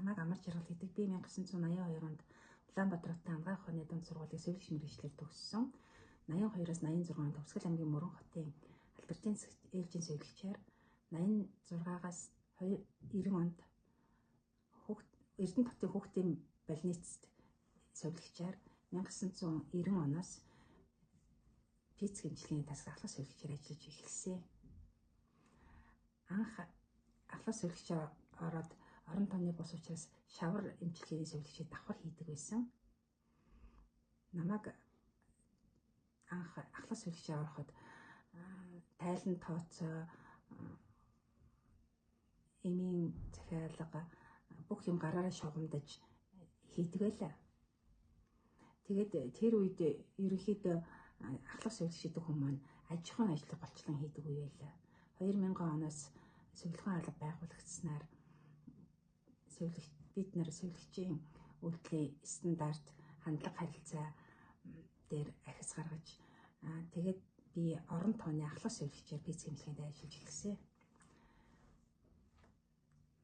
Намайг Амар Жаргал гэдэг. Би 1982 онд Улаанбаатартай Ангаах ухааны дунд сургуулийн сэвлэгч мэргэжлэр төгссөн. 82-аас 86 онд Төвсгөл аймгийн Мөрөн хотын Албертийн ээлжийн сэвлэгчээр 86-аас 90 онд Эрдэнэ хотын хүүхдийн больницад сэвлэгчээр 1990 оноос физ хэмжлэгийн тасаг ахлах сэвлэгчээр ажиллаж эхэлсэн. Анх ахлах сэвлэгчээр ороод орон тооны бус учраас шавар эмчилгээний сэвлэгчид давхар хийдэг байсан. Намайг анх ахлах сэвлэгчээр ороход тайлан тооцоо, эмийн захиалга бүх юм гараараа шугамдаж хийдэг байлаа. Тэгээд тэр үед ерөнхийдөө ахлах сэвлэгчдийн хүмүүс маань аж ахуйн ажлыг голчлон хийдэг үе байлаа. 2000 оноос сэвлэгэн алба байгуулагдсанаар бид нар сэвлэгчийн үйлдэлийн стандарт, хандлага харилцаа дээр ахис гаргаж тэгээд би орон тооны ахлах сэвлэгчээр физ хэмжлэгэнд ажиллаж эхэлсэн.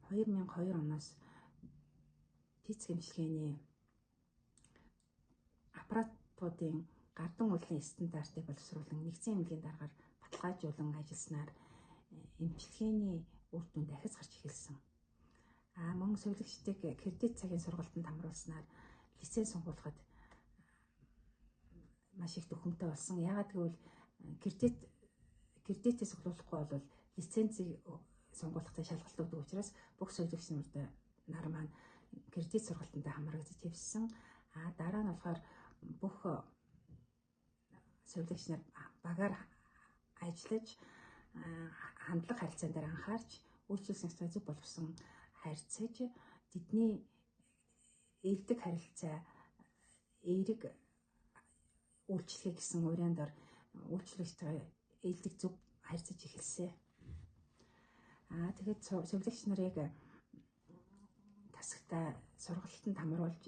2002 оноос физ хэмжлэгээний аппаратуудын гардан уулын стандартыг боловсруулан нэгдсэн эмнэлгийн дараагаар баталгаажуулан ажилласнаар эмчилгээний үр дүнд ахис гарч эхэлсэн. Мөн сэвлэгчдийг кредит цагийн сургалтанд хамруулснаар лиценз сонгуулахад маш их төхөмтэй болсон. Яагаад гэвэл кредитээ цуглуулахгүй бол лицензийг сонгуулахтай шалгалт өгдөг учраас бүх сэвлэгч нар маань кредит сургалтанд хамрагдаж хэвссэн. Дараа нь болохоор бүх сэвлэгч нар багаар ажиллаж хандлага харилцаан дээр анхаарч үйлчлүүлсэн ёстой зөв боловсон харьцаж тэдний элдэг харилцаа эерэг үйлчлэгээ гэсэн урьяндор үйлчлэгчтэй элдэг зөв харьцаж эхэлсэн. Тэгээд сэвлэгч нарыг тасагтаа сургалтанд хамруулж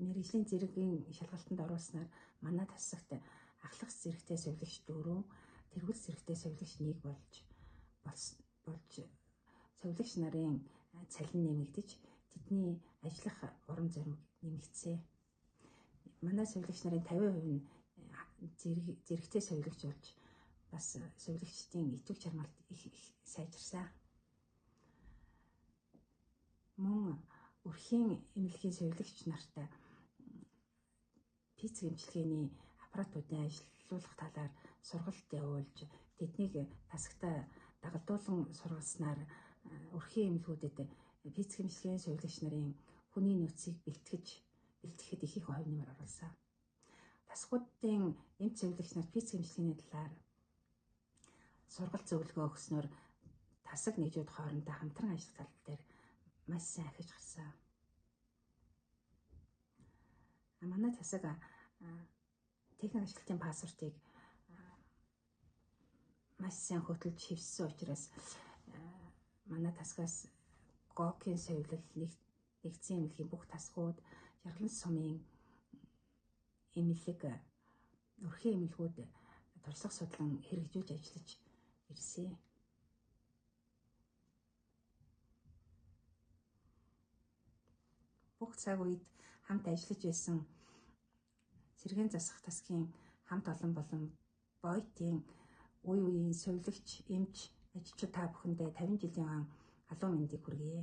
мэргэжлийн зэрэгийн шалгалтанд оруулснаар манай тасагт ахлах зэрэгтэй сэвлэгч 4, тэргүүл зэрэгтэй сэвлэгч 1 болж сэвлэгч нарын цалин нэмэгдэж тэдний ажиллах урам зориг нэмэгдсэн. Манай сэвлэгч нарын 50% нь зэрэгтэй сэвлэгч болж бас сэвлэгчдийн итвэх чармайлт их сайжирсан. Мөн өрхийн эмнэлгийн сэвлэгч нартай физ хэмжлэгээний аппаратуудын ажиллуулах талаар сургалт явуулж тэднийг тасагтаа дагалдуулан сургаснаар өрхийн эмнэлгүүдэд физ хэмжлэгийн сэвлэгч нарын хүний нөөцийг бэлтгэхэд их хувь нэмэр оруулсан. Тасгуудын эмч сэвлэгч нарт физ хэмжлэгийн талаар сургалт зөвлөгөө өгснөөр тасаг нэгжүүд хоорондоо хамтран ажиллах тал дээр маш сайн ахиж гарсан. Манай тасаг техник ажилтны паспортыг маш сайн хөтөлж хэвссэн учраас манай тасгаас ГОК-ийн соёлол, нэгдсэн эмнэлгийн бүх тасгууд, Жаргалан сумын эмнэлэг, өрхийн эмнэлгүүд туршлага судлан хэрэгжүүлж ажиллаж ирсэн. Бүх цаг үед хамт ажиллаж байсан Сэргээн засах тасгийн хамт олон болон бойтын үеийн сэвлэгч, эмч, ажилчид та бүхэндээ 50 жилийн халуун мэндийг хүргэе.